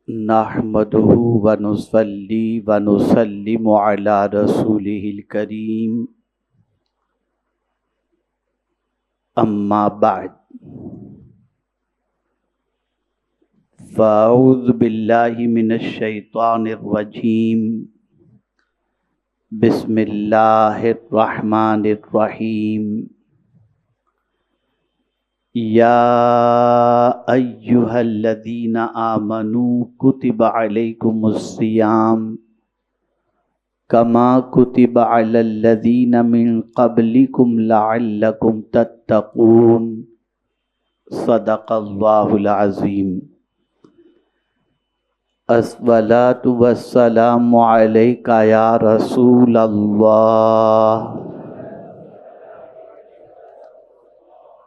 نحمده ونصلي ونسلم على رسوله الكريم أما بعد فأعوذ بالله من الشيطان الرجيم بسم الله الرحمن الرحيم يا أيها الذين آمنوا كتب عليكم الصيام كما كتب على الذين من قبلكم لعلكم تتقون صدق الله العظيم. الصلاة والسلام عليك يا رسول الله.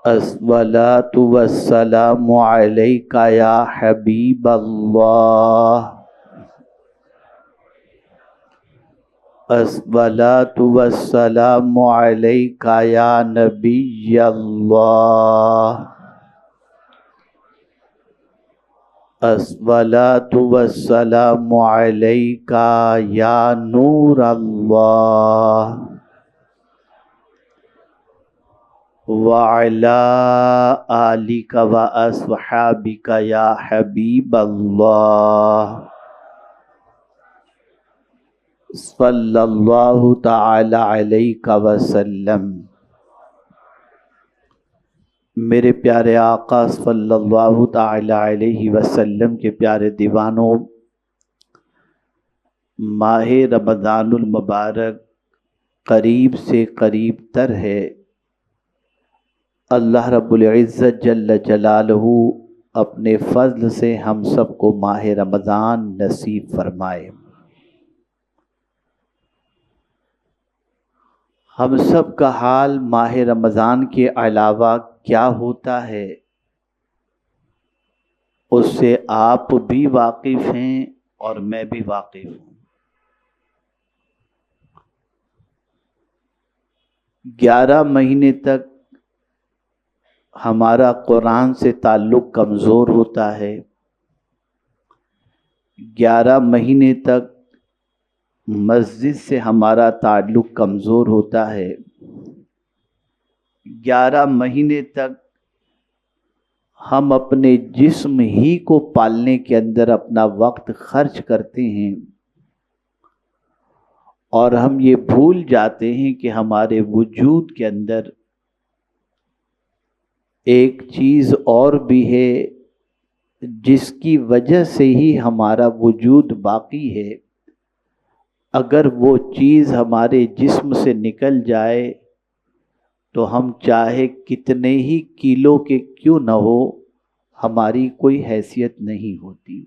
الصلاة والسلام عليك يا حبيب الله. الصلاة والسلام عليك يا نبي الله. الصلاة والسلام عليك يا نور الله. وعلى آلك وأصحابك يا حبيب الله. صلى الله تعالى عليك وسلم. میرے پیارے آقا صلی اللہ تعالی علیہ وسلم کے پیارے دیوانوں، ماہ رمضان المبارک قریب سے قریب تر ہے۔ اللہ رب العزت جل جلالہ اپنے فضل سے ہم سب کو ماہ رمضان نصیب فرمائے۔ ہم سب کا حال ماہ رمضان کے علاوہ کیا ہوتا ہے اس سے آپ بھی واقف ہیں اور میں بھی واقف ہوں۔ 11 مہینے تک ہمارا قرآن سے تعلق کمزور ہوتا ہے۔ 11 مہینے تک مسجد سے ہمارا تعلق کمزور ہوتا ہے۔ 11 مہینے تک ہم اپنے جسم ہی کو پالنے کے اندر اپنا وقت خرچ کرتے ہیں، اور ہم یہ بھول جاتے ہیں کہ ہمارے وجود کے اندر ایک چیز اور بھی ہے جس کی وجہ سے ہی ہمارا وجود باقی ہے۔ اگر وہ چیز ہمارے جسم سے نکل جائے تو ہم چاہے کتنے ہی کلو کے کیوں نہ ہو، ہماری کوئی حیثیت نہیں ہوتی۔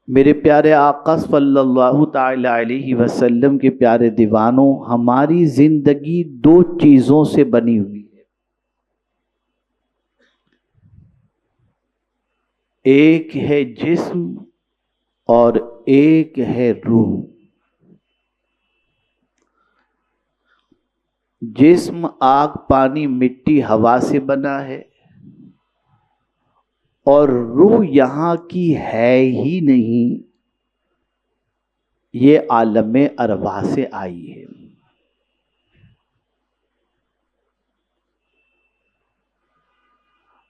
میرے پیارے آقا صلی اللہ تعالی علیہ وسلم کے پیارے دیوانوں، ہماری زندگی 2 چیزوں سے بنی ہوئی ہے۔ ایک ہے جسم اور ایک ہے روح۔ جسم آگ پانی مٹی ہوا سے بنا ہے، اور روح یہاں کی ہے ہی نہیں، یہ عالم ارواح سے آئی ہے۔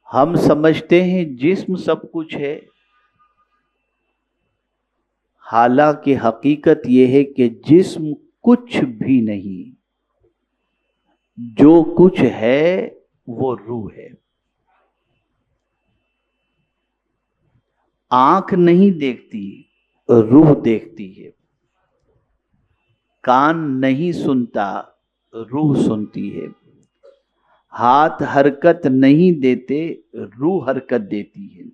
ہم سمجھتے ہیں جسم سب کچھ ہے، حالانکہ حقیقت یہ ہے کہ جسم کچھ بھی نہیں، جو کچھ ہے وہ روح ہے۔ آنکھ نہیں دیکھتی، روح دیکھتی ہے۔ کان نہیں سنتا، روح سنتی ہے۔ ہاتھ حرکت نہیں دیتے، روح حرکت دیتی ہے۔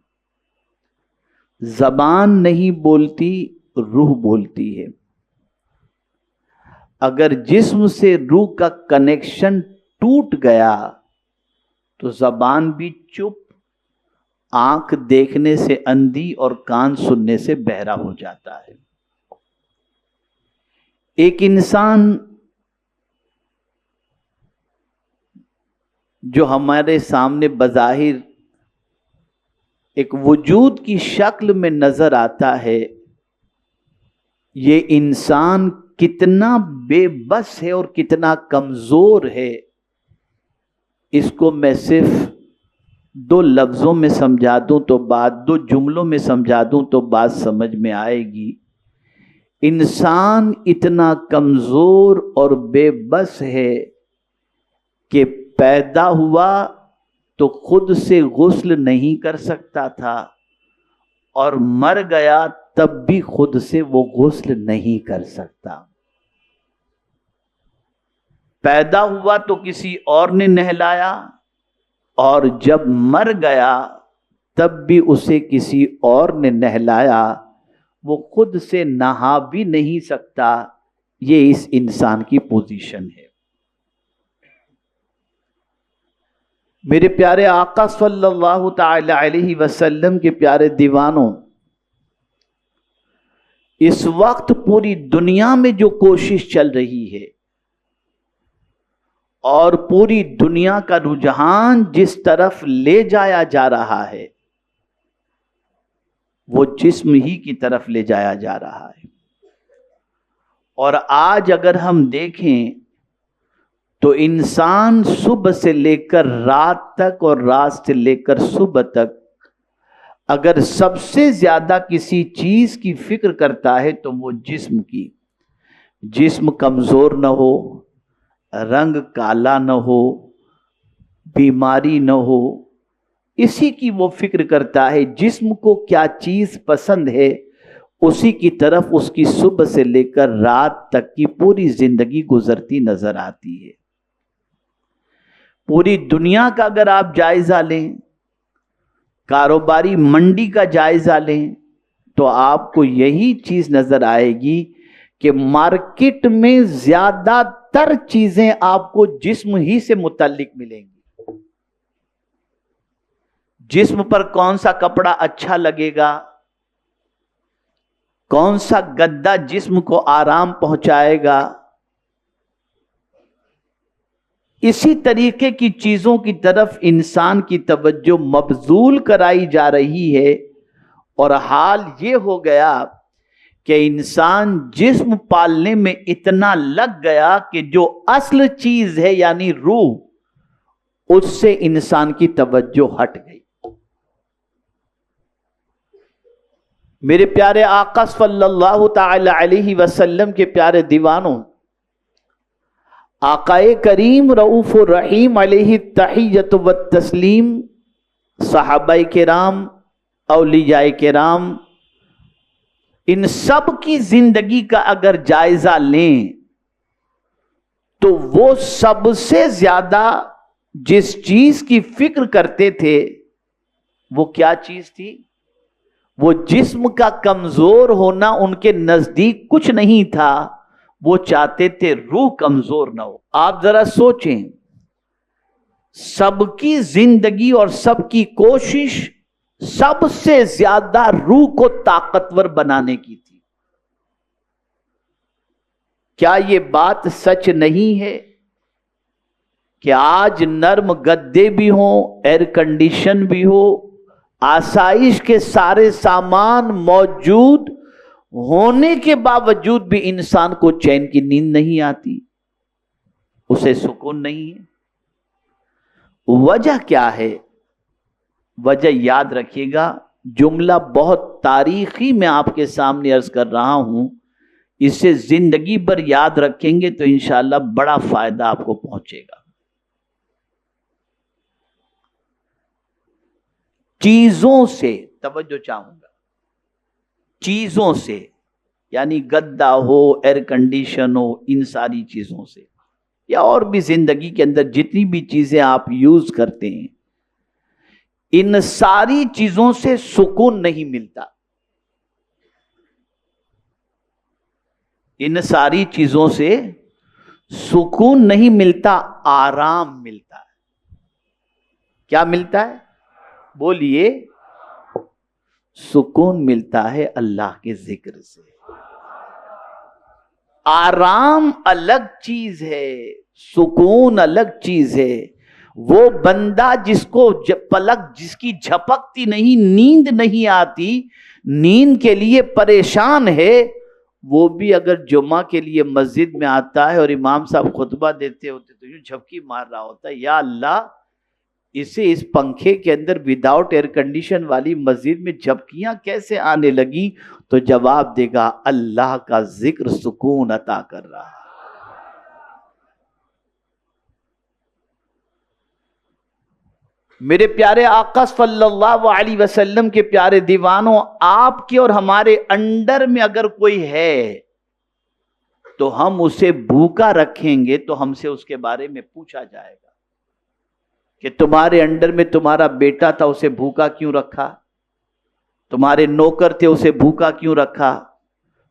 زبان نہیں بولتی، روح بولتی ہے۔ اگر جسم سے روح کا کنیکشن ٹوٹ گیا تو زبان بھی چپ، آنکھ دیکھنے سے اندھی اور کان سننے سے بہرا ہو جاتا ہے۔ ایک انسان جو ہمارے سامنے بظاہر ایک وجود کی شکل میں نظر آتا ہے، یہ انسان کتنا بے بس ہے اور کتنا کمزور ہے، اس کو میں صرف 2 لفظوں میں سمجھا دوں تو بات، 2 جملوں میں سمجھا دوں تو بات سمجھ میں آئے گی۔ انسان اتنا کمزور اور بے بس ہے کہ پیدا ہوا تو خود سے غسل نہیں کر سکتا تھا، اور مر گیا تب بھی خود سے وہ غسل نہیں کر سکتا۔ پیدا ہوا تو کسی اور نے نہلایا، اور جب مر گیا تب بھی اسے کسی اور نے نہلایا، وہ خود سے نہا بھی نہیں سکتا۔ یہ اس انسان کی پوزیشن ہے۔ میرے پیارے آقا صلی اللہ تعالی علیہ وسلم کے پیارے دیوانوں، اس وقت پوری دنیا میں جو کوشش چل رہی ہے اور پوری دنیا کا رجحان جس طرف لے جایا جا رہا ہے، وہ جسم ہی کی طرف لے جایا جا رہا ہے۔ اور آج اگر ہم دیکھیں تو انسان صبح سے لے کر رات تک اور رات سے لے کر صبح تک اگر سب سے زیادہ کسی چیز کی فکر کرتا ہے تو وہ جسم کی۔ جسم کمزور نہ ہو، رنگ کالا نہ ہو، بیماری نہ ہو، اسی کی وہ فکر کرتا ہے۔ جسم کو کیا چیز پسند ہے اسی کی طرف اس کی صبح سے لے کر رات تک کی پوری زندگی گزرتی نظر آتی ہے۔ پوری دنیا کا اگر آپ جائزہ لیں، کاروباری منڈی کا جائزہ لیں، تو آپ کو یہی چیز نظر آئے گی کہ مارکیٹ میں زیادہ تر چیزیں آپ کو جسم ہی سے متعلق ملیں گی۔ جسم پر کون سا کپڑا اچھا لگے گا، کون سا گدا جسم کو آرام پہنچائے گا، اسی طریقے کی چیزوں کی طرف انسان کی توجہ مبذول کرائی جا رہی ہے۔ اور حال یہ ہو گیا کہ انسان جسم پالنے میں اتنا لگ گیا کہ جو اصل چیز ہے یعنی روح، اس سے انسان کی توجہ ہٹ گئی۔ میرے پیارے آقا صلی اللہ تعالی علیہ وسلم کے پیارے دیوانوں، آقا کریم رؤوف الرحیم علیہ التحیۃ والتسلیم، صحابہ کرام، اولیاء کرام، ان سب کی زندگی کا اگر جائزہ لیں تو وہ سب سے زیادہ جس چیز کی فکر کرتے تھے وہ کیا چیز تھی؟ وہ جسم کا کمزور ہونا ان کے نزدیک کچھ نہیں تھا، وہ چاہتے تھے روح کمزور نہ ہو۔ آپ ذرا سوچیں، سب کی زندگی اور سب کی کوشش سب سے زیادہ روح کو طاقتور بنانے کی تھی۔ کیا یہ بات سچ نہیں ہے کہ آج نرم گدے بھی ہوں، ایئر کنڈیشن بھی ہو، آسائش کے سارے سامان موجود ہونے کے باوجود بھی انسان کو چین کی نیند نہیں آتی، اسے سکون نہیں ہے؟ وجہ کیا ہے؟ وجہ یاد رکھیے گا، جملہ بہت تاریخی میں آپ کے سامنے عرض کر رہا ہوں، اسے زندگی بھر یاد رکھیں گے تو انشاءاللہ بڑا فائدہ آپ کو پہنچے گا۔ چیزوں سے توجہ چاہوں گا، چیزوں سے یعنی گدا ہو، ایئر کنڈیشن ہو، ان ساری چیزوں سے، یا اور بھی زندگی کے اندر جتنی بھی چیزیں آپ یوز کرتے ہیں، ان ساری چیزوں سے سکون نہیں ملتا، ان ساری چیزوں سے سکون نہیں ملتا، آرام ملتا ہے۔ کیا ملتا ہے؟ بولیے۔ سکون ملتا ہے اللہ کے ذکر سے۔ آرام الگ چیز ہے، سکون الگ چیز ہے۔ وہ بندہ جس کو پلک جس کی جھپکتی نہیں، نیند نہیں آتی، نیند کے لیے پریشان ہے، وہ بھی اگر جمعہ کے لیے مسجد میں آتا ہے اور امام صاحب خطبہ دیتے ہوتے تو یوں جھپکی مار رہا ہوتا ہے، یا اللہ اسے اس پنکھے کے اندر وداؤٹ ایئر کنڈیشن والی مسجد میں جھپکیاں کیسے آنے لگی؟ تو جواب دے گا اللہ کا ذکر سکون عطا کر رہا ہے۔ میرے پیارے آقا صلی اللہ علیہ وسلم کے پیارے دیوانوں، آپ کے اور ہمارے انڈر میں اگر کوئی ہے تو ہم اسے بھوکا رکھیں گے تو ہم سے اس کے بارے میں پوچھا جائے گا کہ تمہارے انڈر میں تمہارا بیٹا تھا، اسے بھوکا کیوں رکھا؟ تمہارے نوکر تھے، اسے بھوکا کیوں رکھا؟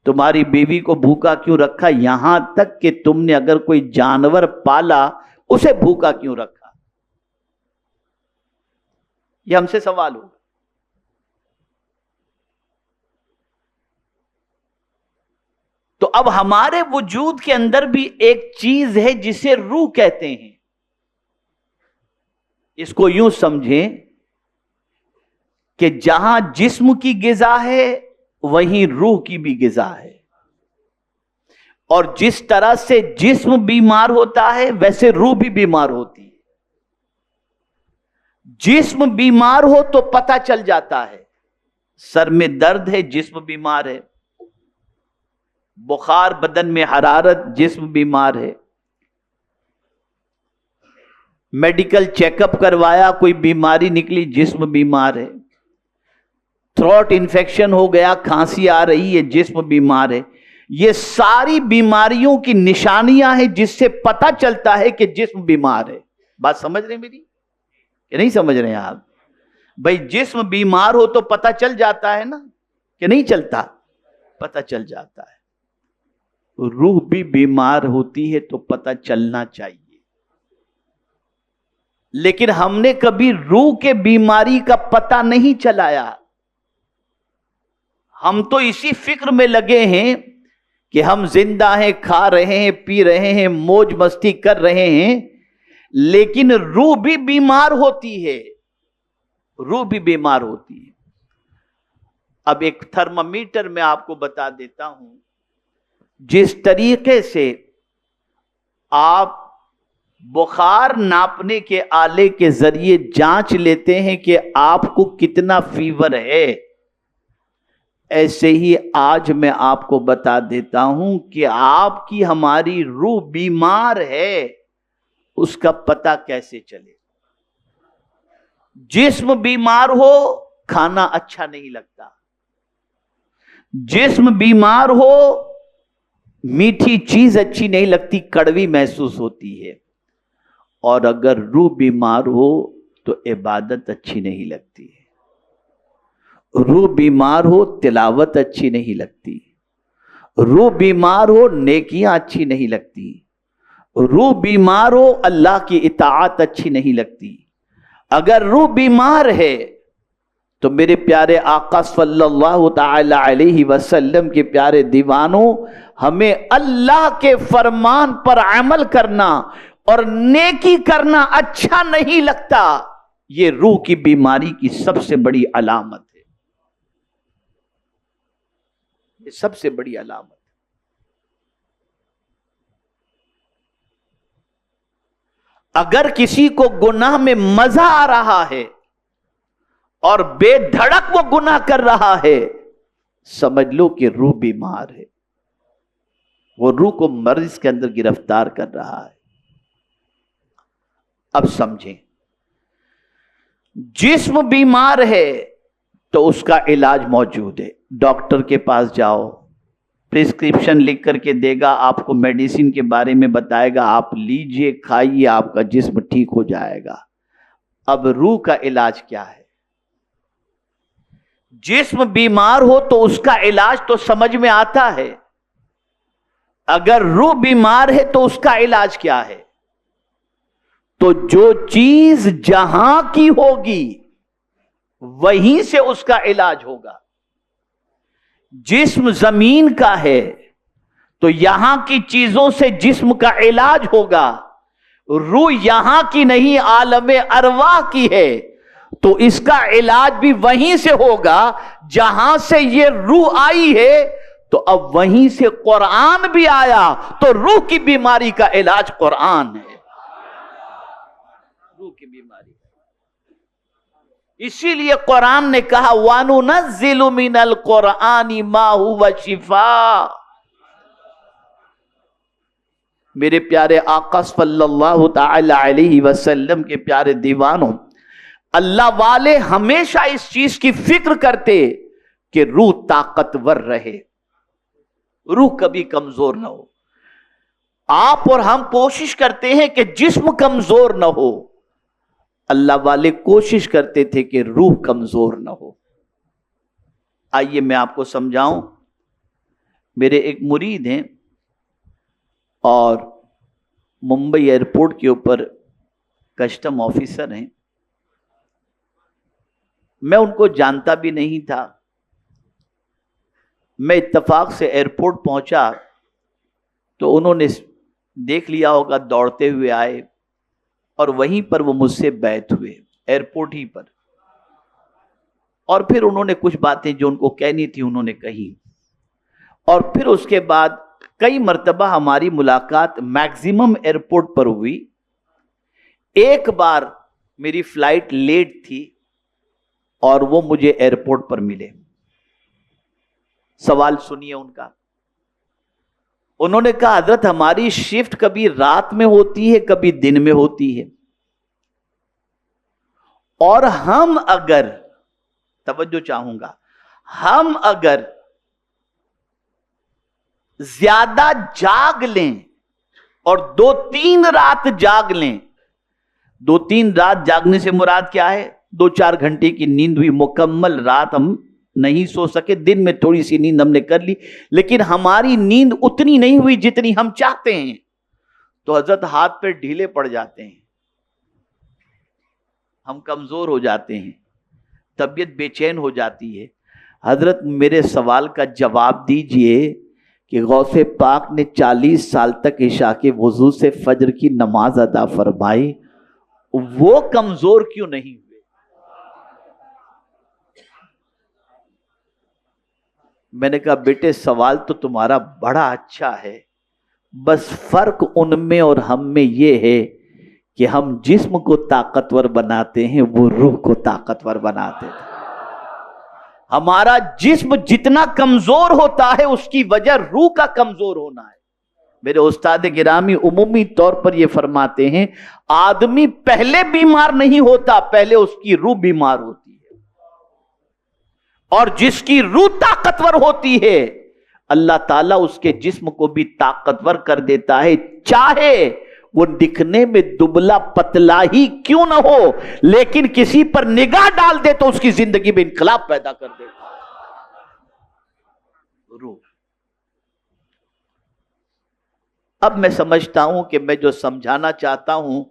تمہاری بیوی کو بھوکا کیوں رکھا؟ یہاں تک کہ تم نے اگر کوئی جانور پالا اسے بھوکا کیوں رکھا؟ یہ ہم سے سوال ہوگا۔ تو اب ہمارے وجود کے اندر بھی ایک چیز ہے جسے روح کہتے ہیں۔ اس کو یوں سمجھیں کہ جہاں جسم کی غذا ہے وہیں روح کی بھی غذا ہے، اور جس طرح سے جسم بیمار ہوتا ہے ویسے روح بھی بیمار ہوتی ہے۔ جسم بیمار ہو تو پتہ چل جاتا ہے، سر میں درد ہے جسم بیمار ہے، بخار بدن میں حرارت جسم بیمار ہے، میڈیکل چیک اپ کروایا کوئی بیماری نکلی جسم بیمار ہے، تھروٹ انفیکشن ہو گیا کھانسی آ رہی ہے جسم بیمار ہے۔ یہ ساری بیماریوں کی نشانیاں ہیں جس سے پتہ چلتا ہے کہ جسم بیمار ہے۔ بات سمجھ رہے ہیں میری کہ نہیں سمجھ رہے ہیں آپ؟ بھئی جسم بیمار ہو تو پتہ چل جاتا ہے نا کہ نہیں چلتا؟ پتہ چل جاتا ہے۔ روح بھی بیمار ہوتی ہے تو پتہ چلنا چاہیے، لیکن ہم نے کبھی روح کے بیماری کا پتہ نہیں چلایا۔ ہم تو اسی فکر میں لگے ہیں کہ ہم زندہ ہیں، کھا رہے ہیں، پی رہے ہیں، موج مستی کر رہے ہیں، لیکن روح بھی بیمار ہوتی ہے، روح بھی بیمار ہوتی ہے۔ اب ایک تھرمامیٹر میں آپ کو بتا دیتا ہوں، جس طریقے سے آپ بخار ناپنے کے آلے کے ذریعے جانچ لیتے ہیں کہ آپ کو کتنا فیور ہے، ایسے ہی آج میں آپ کو بتا دیتا ہوں کہ آپ کی ہماری روح بیمار ہے، اس کا پتہ کیسے چلے؟ جسم بیمار ہو کھانا اچھا نہیں لگتا، جسم بیمار ہو میٹھی چیز اچھی نہیں لگتی، کڑوی محسوس ہوتی ہے، اور اگر روح بیمار ہو تو عبادت اچھی نہیں لگتی ہے، روح بیمار ہو تلاوت اچھی نہیں لگتی، روح بیمار ہو نیکیاں اچھی نہیں لگتی، روح بیمار ہو اللہ کی اطاعت اچھی نہیں لگتی۔ اگر روح بیمار ہے تو میرے پیارے آقا صلی اللہ تعالی علیہ وسلم کے پیارے دیوانوں، ہمیں اللہ کے فرمان پر عمل کرنا اور نیکی کرنا اچھا نہیں لگتا۔ یہ روح کی بیماری کی سب سے بڑی علامت ہے، یہ سب سے بڑی علامت۔ اگر کسی کو گناہ میں مزہ آ رہا ہے اور بے دھڑک وہ گناہ کر رہا ہے، سمجھ لو کہ روح بیمار ہے، وہ روح کو مرض کے اندر گرفتار کر رہا ہے۔ اب سمجھیں، جسم بیمار ہے تو اس کا علاج موجود ہے، ڈاکٹر کے پاس جاؤ، پرسکرپشن لکھ کر کے دے گا، آپ کو میڈیسن کے بارے میں بتائے گا، آپ لیجئے کھائیے، آپ کا جسم ٹھیک ہو جائے گا۔ اب روح کا علاج کیا ہے؟ جسم بیمار ہو تو اس کا علاج تو سمجھ میں آتا ہے، اگر روح بیمار ہے تو اس کا علاج کیا ہے؟ تو جو چیز جہاں کی ہوگی وہیں سے اس کا علاج ہوگا۔ جسم زمین کا ہے تو یہاں کی چیزوں سے جسم کا علاج ہوگا، روح یہاں کی نہیں، عالم ارواح کی ہے، تو اس کا علاج بھی وہیں سے ہوگا جہاں سے یہ روح آئی ہے۔ تو اب وہیں سے قرآن بھی آیا، تو روح کی بیماری کا علاج قرآن ہے، روح کی بیماری۔ اسی لیے قرآن نے کہا وَنُنَزِّلُ مِنَ الْقُرْآنِ مَا هُوَ شِفَاءٌ۔ میرے پیارے آقا صلی اللہ تعالی علیہ وسلم کے پیارے دیوانوں، اللہ والے ہمیشہ اس چیز کی فکر کرتے کہ روح طاقتور رہے، روح کبھی کمزور نہ ہو۔ آپ اور ہم کوشش کرتے ہیں کہ جسم کمزور نہ ہو، اللہ والے کوشش کرتے تھے کہ روح کمزور نہ ہو۔ آئیے میں آپ کو سمجھاؤں۔ میرے ایک مرید ہیں اور ممبئی ایئرپورٹ کے اوپر کسٹم آفیسر ہیں، میں ان کو جانتا بھی نہیں تھا۔ میں اتفاق سے ایئرپورٹ پہنچا تو انہوں نے دیکھ لیا ہوگا، دوڑتے ہوئے آئے اور وہیں پر وہ مجھ سے بیعت ہوئے ایئرپورٹ ہی پر، اور پھر انہوں نے کچھ باتیں جو ان کو کہنی تھی انہوں نے کہی، اور پھر اس کے بعد کئی مرتبہ ہماری ملاقات میکزیمم ایئرپورٹ پر ہوئی۔ ایک بار میری فلائٹ لیٹ تھی اور وہ مجھے ایئرپورٹ پر ملے۔ سوال سنیے ان کا۔ انہوں نے کہا حضرت ہماری شفٹ کبھی رات میں ہوتی ہے کبھی دن میں ہوتی ہے، اور ہم اگر، توجہ چاہوں گا، ہم اگر زیادہ جاگ لیں اور 2-3 رات جاگ لیں، 2-3 رات جاگنے سے مراد کیا ہے؟ 2-4 گھنٹے کی نیند ہوئی، مکمل رات ہم نہیں سو سکے، دن میں تھوڑی سی نیند ہم نے کر لی، لیکن ہماری نیند اتنی نہیں ہوئی جتنی ہم چاہتے ہیں، تو حضرت ہاتھ پہ ڈھیلے پڑ جاتے ہیں، ہم کمزور ہو جاتے ہیں، طبیعت بے چین ہو جاتی ہے۔ حضرت میرے سوال کا جواب دیجئے کہ غوث پاک نے 40 سال تک عشاء کے وضو سے فجر کی نماز ادا فرمائی، وہ کمزور کیوں نہیں ہوئے؟ میں نے کہا بیٹے سوال تو تمہارا بڑا اچھا ہے، بس فرق ان میں اور ہم میں یہ ہے کہ ہم جسم کو طاقتور بناتے ہیں، وہ روح کو طاقتور بناتے ہیں۔ ہمارا جسم جتنا کمزور ہوتا ہے اس کی وجہ روح کا کمزور ہونا ہے۔ میرے استاد گرامی عمومی طور پر یہ فرماتے ہیں آدمی پہلے بیمار نہیں ہوتا، پہلے اس کی روح بیمار ہوتی ہے، اور جس کی روح طاقتور ہوتی ہے اللہ تعالیٰ اس کے جسم کو بھی طاقتور کر دیتا ہے، چاہے وہ دکھنے میں دبلا پتلا ہی کیوں نہ ہو، لیکن کسی پر نگاہ ڈال دے تو اس کی زندگی میں انقلاب پیدا کر دیتا ہے۔ روح۔ اب میں سمجھتا ہوں کہ میں جو سمجھانا چاہتا ہوں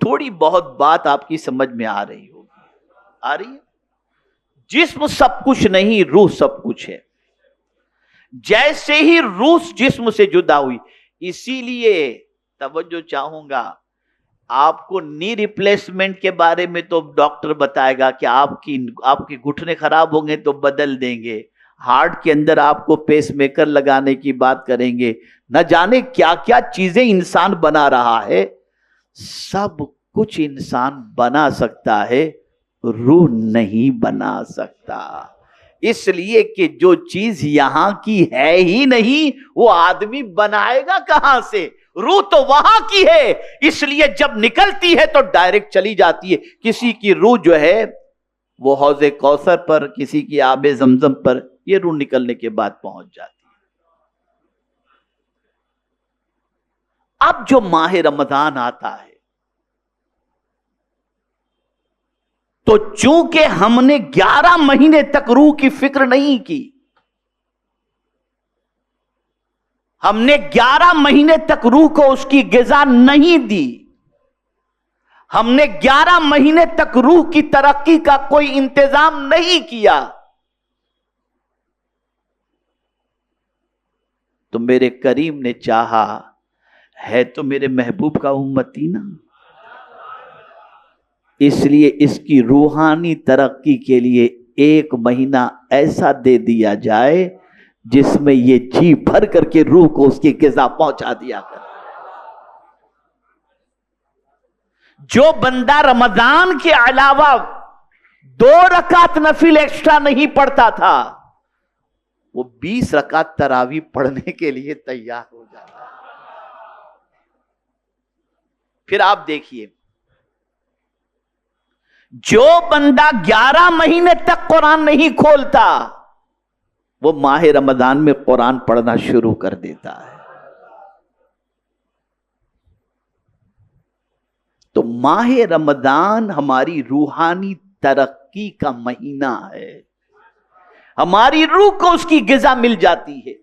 تھوڑی بہت بات آپ کی سمجھ میں آ رہی ہوگی، آ رہی ہے؟ جسم سب کچھ نہیں، روح سب کچھ ہے۔ جیسے ہی روح جسم سے جدا ہوئی، اسی لیے توجہ چاہوں گا، آپ کو نی ریپلیسمنٹ کے بارے میں تو ڈاکٹر بتائے گا کہ آپ کی گھٹنے خراب ہوں گے تو بدل دیں گے، ہارٹ کے اندر آپ کو پیس میکر لگانے کی بات کریں گے، نہ جانے کیا کیا چیزیں انسان بنا رہا ہے۔ سب کچھ انسان بنا سکتا ہے، روح نہیں بنا سکتا، اس لیے کہ جو چیز یہاں کی ہے ہی نہیں وہ آدمی بنائے گا کہاں سے؟ روح تو وہاں کی ہے، اس لیے جب نکلتی ہے تو ڈائریکٹ چلی جاتی ہے۔ کسی کی روح جو ہے وہ حوض کوثر پر، کسی کی آب زمزم پر، یہ روح نکلنے کے بعد پہنچ جاتی ہے۔ اب جو ماہ رمضان آتا ہے تو چونکہ ہم نے 11 مہینے تک روح کی فکر نہیں کی، ہم نے 11 مہینے تک روح کو اس کی غذا نہیں دی، ہم نے 11 مہینے تک روح کی ترقی کا کوئی انتظام نہیں کیا، تو میرے کریم نے چاہا ہے تو میرے محبوب کا امتی نا، اس لیے اس کی روحانی ترقی کے لیے 1 مہینہ ایسا دے دیا جائے جس میں یہ جی بھر کر کے روح کو اس کی غذا پہنچا دیا کر۔ جو بندہ رمضان کے علاوہ 2 رکعت نفل ایکسٹرا نہیں پڑھتا تھا، وہ 20 رکعت تراویح پڑھنے کے لیے تیار ہو جاتا ہے۔ پھر آپ دیکھیے، جو بندہ 11 مہینے تک قرآن نہیں کھولتا، وہ ماہ رمضان میں قرآن پڑھنا شروع کر دیتا ہے۔ تو ماہ رمضان ہماری روحانی ترقی کا مہینہ ہے، ہماری روح کو اس کی غذا مل جاتی ہے،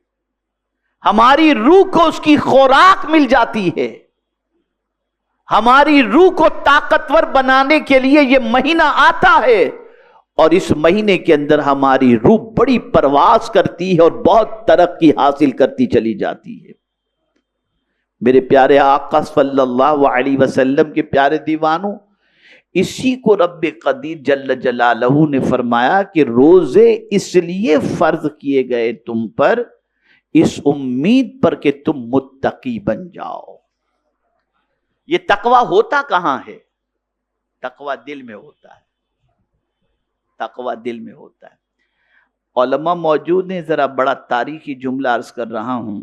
ہماری روح کو اس کی خوراک مل جاتی ہے، ہماری روح کو طاقتور بنانے کے لیے یہ مہینہ آتا ہے، اور اس مہینے کے اندر ہماری روح بڑی پرواز کرتی ہے اور بہت ترقی حاصل کرتی چلی جاتی ہے۔ میرے پیارے آقا صلی اللہ علیہ وسلم کے پیارے دیوانوں، اسی کو رب قدیر جل جلالہ نے فرمایا کہ روزے اس لیے فرض کیے گئے تم پر، اس امید پر کہ تم متقی بن جاؤ۔ یہ تقوی ہوتا کہاں ہے؟ تقوی دل میں ہوتا ہے، تقوی دل میں ہوتا ہے۔ علماء موجود ہیں، ذرا بڑا تاریخی جملہ عرض کر رہا ہوں۔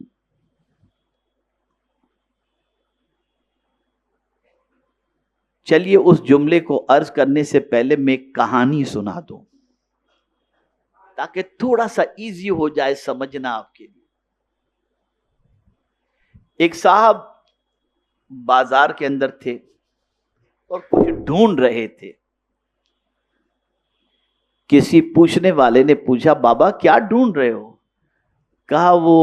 چلیے اس جملے کو عرض کرنے سے پہلے میں ایک کہانی سنا دوں تاکہ تھوڑا سا ایزی ہو جائے سمجھنا آپ کے لیے۔ ایک صاحب بازار کے اندر تھے اور کچھ ڈھونڈ رہے تھے۔ کسی پوچھنے والے نے پوچھا، بابا کیا ڈھونڈ رہے ہو؟ کہا وہ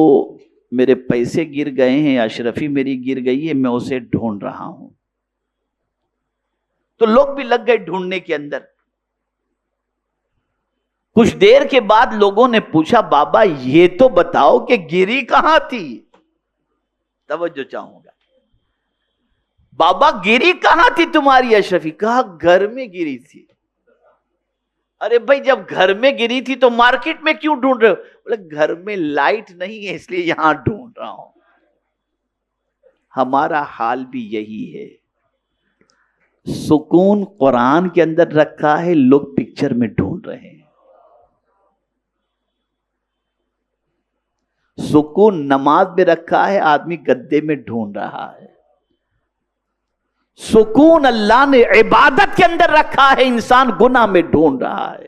میرے پیسے گر گئے ہیں، اشرفی میری گر گئی ہے، میں اسے ڈھونڈ رہا ہوں۔ تو لوگ بھی لگ گئے ڈھونڈنے کے اندر۔ کچھ دیر کے بعد لوگوں نے پوچھا، بابا یہ تو بتاؤ کہ گری کہاں تھی؟ توجہ چاہوں گا، بابا گری کہاں تھی تمہاری اشرفی؟ کہا گھر میں گری تھی۔ ارے بھائی جب گھر میں گری تھی تو مارکیٹ میں کیوں ڈھونڈ رہے ہو؟ بولے گھر میں لائٹ نہیں ہے اس لیے یہاں ڈھونڈ رہا ہوں۔ ہمارا حال بھی یہی ہے، سکون قرآن کے اندر رکھا ہے، لوگ پکچر میں ڈھونڈ رہے ہیں۔ سکون نماز میں رکھا ہے، آدمی گدے میں ڈھونڈ رہا ہے۔ سکون اللہ نے عبادت کے اندر رکھا ہے، انسان گناہ میں ڈھونڈ رہا ہے۔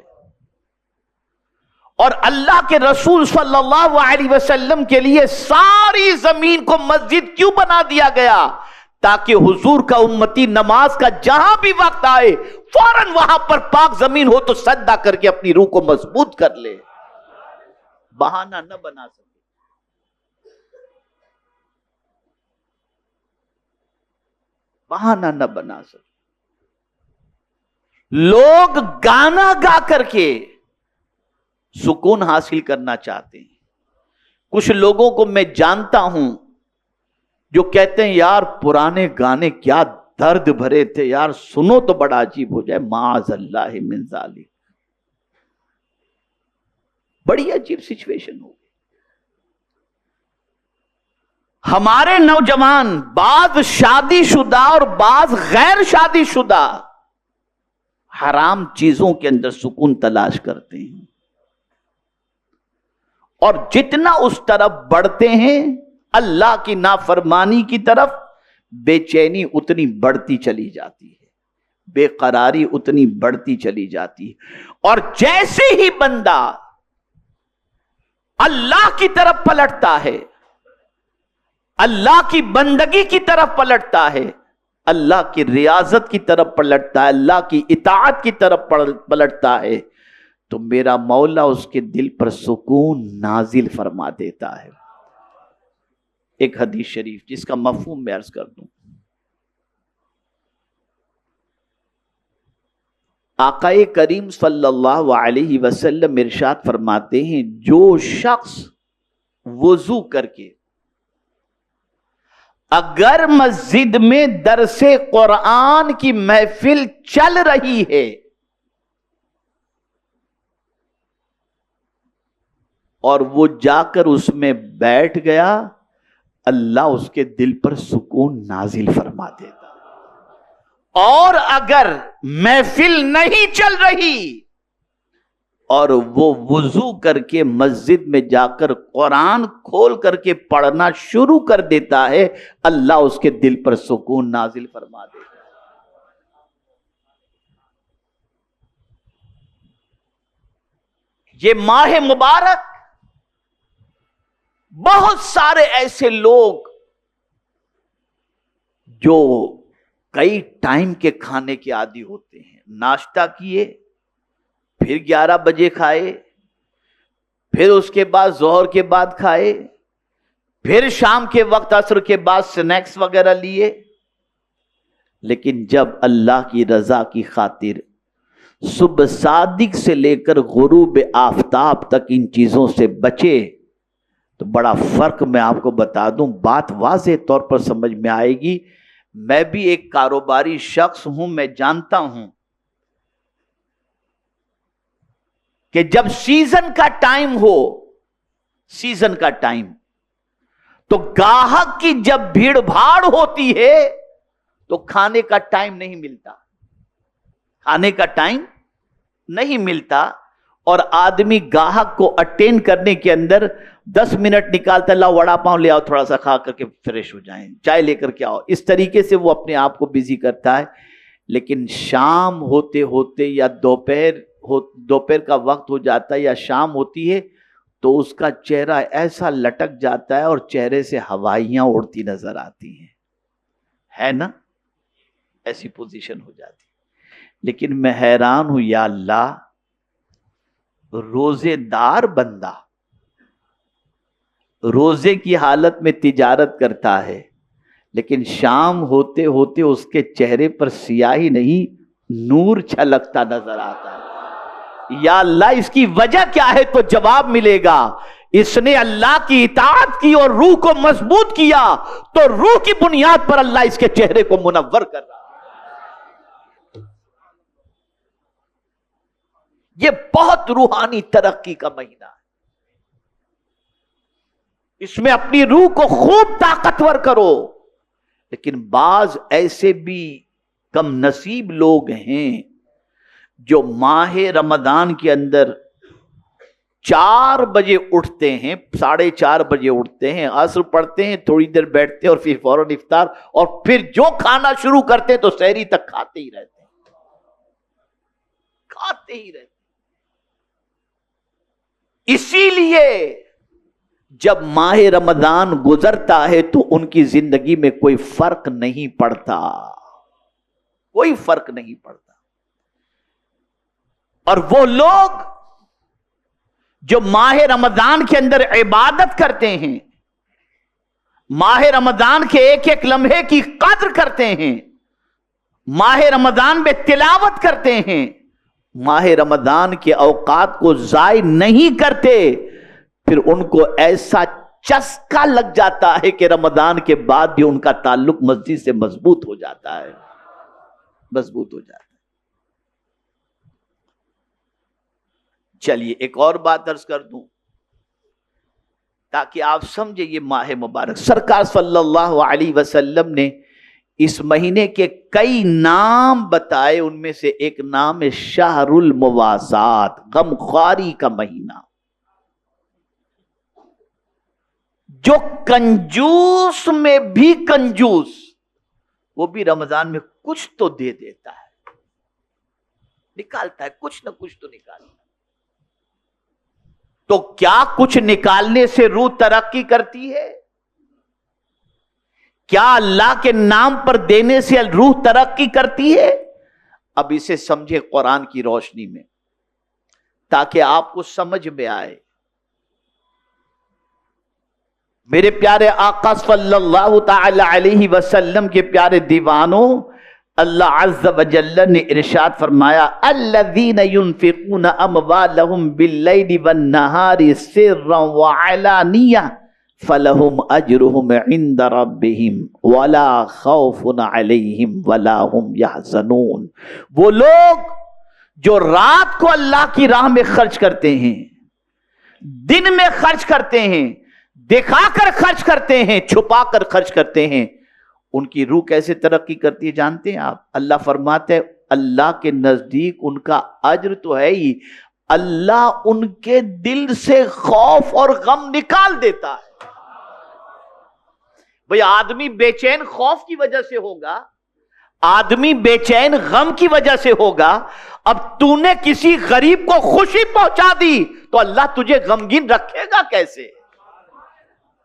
اور اللہ کے رسول صلی اللہ علیہ وسلم کے لیے ساری زمین کو مسجد کیوں بنا دیا گیا؟ تاکہ حضور کا امتی نماز کا جہاں بھی وقت آئے فوراً وہاں پر پاک زمین ہو تو سجدہ کر کے اپنی روح کو مضبوط کر لے، بہانہ نہ بنا سکے۔ بہانہ نہ بنا سکے۔ لوگ گانا گا کر کے سکون حاصل کرنا چاہتے ہیں۔ کچھ لوگوں کو میں جانتا ہوں جو کہتے ہیں یار پرانے گانے کیا درد بھرے تھے یار، سنو تو بڑا عجیب ہو جائے، معاذ اللہ من ذالک۔ بڑی عجیب سچویشن ہو۔ ہمارے نوجوان بعض شادی شدہ اور بعض غیر شادی شدہ حرام چیزوں کے اندر سکون تلاش کرتے ہیں، اور جتنا اس طرف بڑھتے ہیں اللہ کی نافرمانی کی طرف، بے چینی اتنی بڑھتی چلی جاتی ہے، بے قراری اتنی بڑھتی چلی جاتی ہے۔ اور جیسے ہی بندہ اللہ کی طرف پلٹتا ہے، اللہ کی بندگی کی طرف پلٹتا ہے، اللہ کی ریاضت کی طرف پلٹتا ہے، اللہ کی اطاعت کی طرف پلٹتا ہے، تو میرا مولا اس کے دل پر سکون نازل فرما دیتا ہے۔ ایک حدیث شریف جس کا مفہوم میں عرض کر دوں۔ آقا کریم صلی اللہ علیہ وسلم ارشاد فرماتے ہیں، جو شخص وضو کر کے اگر مسجد میں درس قرآن کی محفل چل رہی ہے اور وہ جا کر اس میں بیٹھ گیا، اللہ اس کے دل پر سکون نازل فرما دیتا۔ اور اگر محفل نہیں چل رہی اور وہ وضو کر کے مسجد میں جا کر قرآن کھول کر کے پڑھنا شروع کر دیتا ہے، اللہ اس کے دل پر سکون نازل فرما دیتا ہے۔ یہ ماہ مبارک بہت سارے ایسے لوگ جو کئی ٹائم کے کھانے کے عادی ہوتے ہیں، ناشتہ کیے، پھر 11 بجے کھائے، پھر اس کے بعد ظہر کے بعد کھائے، پھر شام کے وقت عصر کے بعد سنیکس وغیرہ لیے۔ لیکن جب اللہ کی رضا کی خاطر صبح صادق سے لے کر غروب آفتاب تک ان چیزوں سے بچے تو بڑا فرق میں آپ کو بتا دوں، بات واضح طور پر سمجھ میں آئے گی۔ میں بھی ایک کاروباری شخص ہوں، میں جانتا ہوں کہ جب سیزن کا ٹائم ہو، سیزن کا ٹائم، تو گاہک کی جب بھیڑ بھاڑ ہوتی ہے تو کھانے کا ٹائم نہیں ملتا، کھانے کا ٹائم نہیں ملتا، اور آدمی گاہک کو اٹینڈ کرنے کے اندر 10 منٹ نکالتا، لا وڑا پاؤں لے آؤ، تھوڑا سا کھا کر کے فریش ہو جائیں، چائے لے کر کے آؤ، اس طریقے سے وہ اپنے آپ کو بزی کرتا ہے۔ لیکن شام ہوتے ہوتے یا دوپہر کا وقت ہو جاتا ہے یا شام ہوتی ہے تو اس کا چہرہ ایسا لٹک جاتا ہے اور چہرے سے ہوائیاں اڑتی نظر آتی ہیں، ہے نا؟ ایسی پوزیشن ہو جاتی۔ لیکن میں حیران ہوں، یا اللہ، روزے دار بندہ روزے کی حالت میں تجارت کرتا ہے، لیکن شام ہوتے ہوتے اس کے چہرے پر سیاہی نہیں، نور چھلکتا نظر آتا ہے۔ یا اللہ، اس کی وجہ کیا ہے؟ تو جواب ملے گا، اس نے اللہ کی اطاعت کی اور روح کو مضبوط کیا، تو روح کی بنیاد پر اللہ اس کے چہرے کو منور کر رہا ہے۔ یہ بہت روحانی ترقی کا مہینہ ہے، اس میں اپنی روح کو خوب طاقتور کرو۔ لیکن بعض ایسے بھی کم نصیب لوگ ہیں جو ماہ رمضان کے اندر 4 بجے اٹھتے ہیں، 4:30 بجے اٹھتے ہیں، عصر پڑھتے ہیں، تھوڑی دیر بیٹھتے ہیں اور پھر فوراً افطار، اور پھر جو کھانا شروع کرتے ہیں تو سحری تک کھاتے ہی رہتے ہیں، کھاتے ہی رہتے ہیں۔ اسی لیے جب ماہ رمضان گزرتا ہے تو ان کی زندگی میں کوئی فرق نہیں پڑتا، کوئی فرق نہیں پڑتا۔ اور وہ لوگ جو ماہ رمضان کے اندر عبادت کرتے ہیں، ماہ رمضان کے ایک ایک لمحے کی قدر کرتے ہیں، ماہ رمضان میں تلاوت کرتے ہیں، ماہ رمضان کے اوقات کو ضائع نہیں کرتے، پھر ان کو ایسا چسکا لگ جاتا ہے کہ رمضان کے بعد بھی ان کا تعلق مسجد سے مضبوط ہو جاتا ہے، مضبوط ہو جاتا ہے۔ چلیے ایک اور بات عرض کر دوں تاکہ آپ سمجھے یہ ماہ مبارک۔ سرکار صلی اللہ علیہ وسلم نے اس مہینے کے کئی نام بتائے، ان میں سے ایک نام ہے شہر المواسات، غمخواری کا مہینہ۔ جو کنجوس میں بھی کنجوس، وہ بھی رمضان میں کچھ تو دے دیتا ہے، نکالتا ہے، کچھ نہ کچھ تو نکالتا ہے۔ تو کیا کچھ نکالنے سے روح ترقی کرتی ہے؟ کیا اللہ کے نام پر دینے سے روح ترقی کرتی ہے؟ اب اسے سمجھے قرآن کی روشنی میں تاکہ آپ کو سمجھ میں آئے۔ میرے پیارے آقا صلی اللہ تعالی علیہ وسلم کے پیارے دیوانوں، اللہ عز و جل نے ارشاد فرمایا، الذین ينفقون اموالهم باللیل والنہار سرا وعلانیہ فلہم اجرہم عند ربہم ولا خوف علیہم ولا ہم یحزنون. وہ لوگ جو رات کو اللہ کی راہ میں خرچ کرتے ہیں، دن میں خرچ کرتے ہیں، دکھا کر خرچ کرتے ہیں، چھپا کر خرچ کرتے ہیں، ان کی روح کیسے ترقی کرتی ہے جانتے ہیں آپ؟ اللہ فرماتے ہیں اللہ کے نزدیک ان کا اجر تو ہے ہی، اللہ ان کے دل سے خوف اور غم نکال دیتا ہے. بھئی آدمی بے چین خوف کی وجہ سے ہوگا، آدمی بے چین غم کی وجہ سے ہوگا. اب تو نے کسی غریب کو خوشی پہنچا دی تو اللہ تجھے غمگین رکھے گا کیسے؟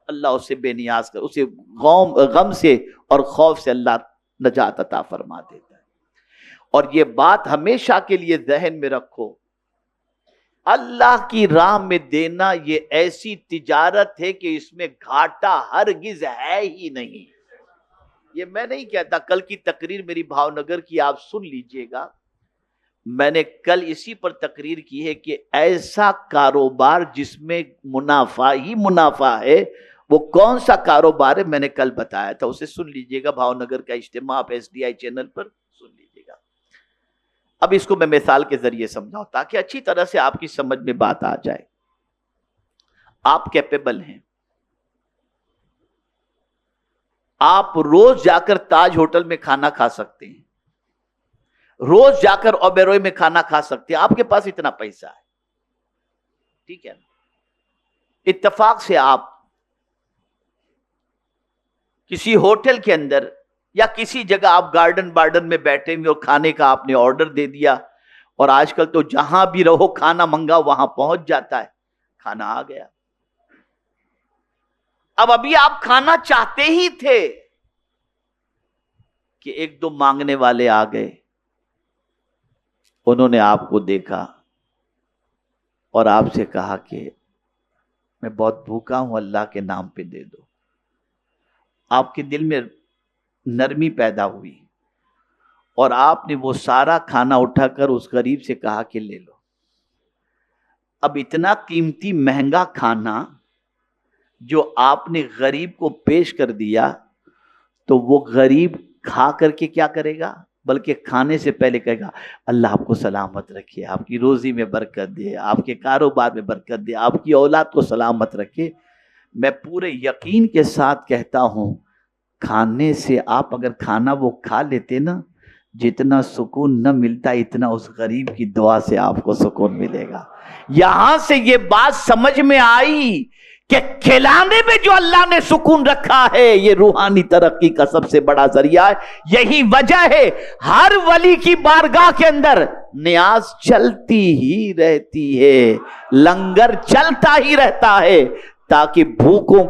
اللہ اسے بے نیاز کر، اسے غم سے اور خوف سے اللہ نجات عطا فرما دیتا ہے. اور یہ بات ہمیشہ کے لیے ذہن میں رکھو، اللہ کی راہ میں دینا یہ ایسی تجارت ہے کہ اس میں گھاٹا ہرگز ہے ہی نہیں. یہ میں نہیں کہتا، کل کی تقریر میری بھاونگر کی آپ سن لیجئے گا. میں نے کل اسی پر تقریر کی ہے کہ ایسا کاروبار جس میں منافع ہی منافع ہے، وہ کون سا کاروبار ہے میں نے کل بتایا تھا، اسے سن لیجئے گا. بھاونگر کا اجتماع آپ SDI چینل پر سن لیجئے گا. اب اس کو میں مثال کے ذریعے سمجھاؤں تاکہ اچھی طرح سے آپ کی سمجھ میں بات آ جائے. آپ کیپیبل ہیں، آپ روز جا کر تاج ہوٹل میں کھانا کھا سکتے ہیں، روز جا کر اوبیروئے میں کھانا کھا سکتے ہیں، آپ کے پاس اتنا پیسہ ہے، ٹھیک ہے. اتفاق سے آپ کسی ہوٹل کے اندر یا کسی جگہ آپ گارڈن میں بیٹھے ہوئے اور کھانے کا آپ نے آرڈر دے دیا، اور آج کل تو جہاں بھی رہو کھانا منگا وہاں پہنچ جاتا ہے، کھانا آ گیا. اب ابھی آپ کھانا چاہتے ہی تھے کہ ایک دو مانگنے والے آ گئے، انہوں نے آپ کو دیکھا اور آپ سے کہا کہ میں بہت بھوکا ہوں، اللہ کے نام پہ دے دو. آپ کے دل میں نرمی پیدا ہوئی اور آپ نے وہ سارا کھانا اٹھا کر اس غریب سے کہا کہ لے لو. اب اتنا قیمتی مہنگا کھانا جو آپ نے غریب کو پیش کر دیا تو وہ غریب کھا کر کے کیا کرے گا؟ بلکہ کھانے سے پہلے کہے گا اللہ آپ کو سلامت رکھے، آپ کی روزی میں برکت دے، آپ کے کاروبار میں برکت دے، آپ کی اولاد کو سلامت رکھے. میں پورے یقین کے ساتھ کہتا ہوں کھانے سے آپ اگر کھانا وہ کھا لیتے نا، جتنا سکون نہ ملتا اتنا اس غریب کی دعا سے آپ کو سکون ملے گا. یہاں سے یہ بات سمجھ میں آئی کہ کھلانے میں جو اللہ نے سکون رکھا ہے یہ روحانی ترقی کا سب سے بڑا ذریعہ ہے. یہی وجہ ہے ہر ولی کی بارگاہ کے اندر نیاز چلتی ہی رہتی ہے، لنگر چلتا ہی رہتا ہے، تاکہ بھوکوں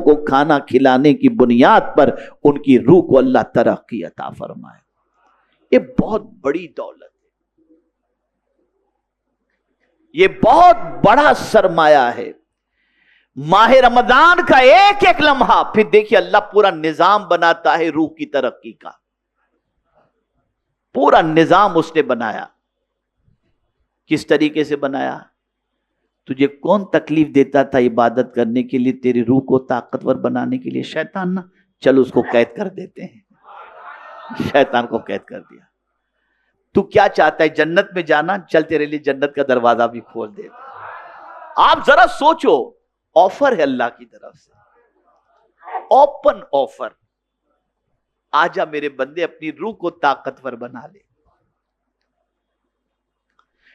کو کھانا کھلانے کی بنیاد پر ان کی روح کو اللہ ترقی عطا فرمائے. یہ بہت بڑی دولت ہے، یہ بہت بڑا سرمایہ ہے. ماہ رمضان کا ایک ایک لمحہ، پھر دیکھیے اللہ پورا نظام بناتا ہے روح کی ترقی کا، پورا نظام اس نے بنایا. کس طریقے سے بنایا؟ تجھے کون تکلیف دیتا تھا عبادت کرنے کے لیے؟ تیری روح کو طاقتور بنانے کے لیے شیطان نا. چل اس کو قید کر دیتے ہیں، شیطان کو قید کر دیا. تو کیا چاہتا ہے؟ جنت میں جانا؟ چل تیرے لیے جنت کا دروازہ بھی کھول دے. آپ ذرا سوچو، آفر ہے اللہ کی طرف سے، اوپن آفر. آجا میرے بندے اپنی روح کو طاقتور بنا لے.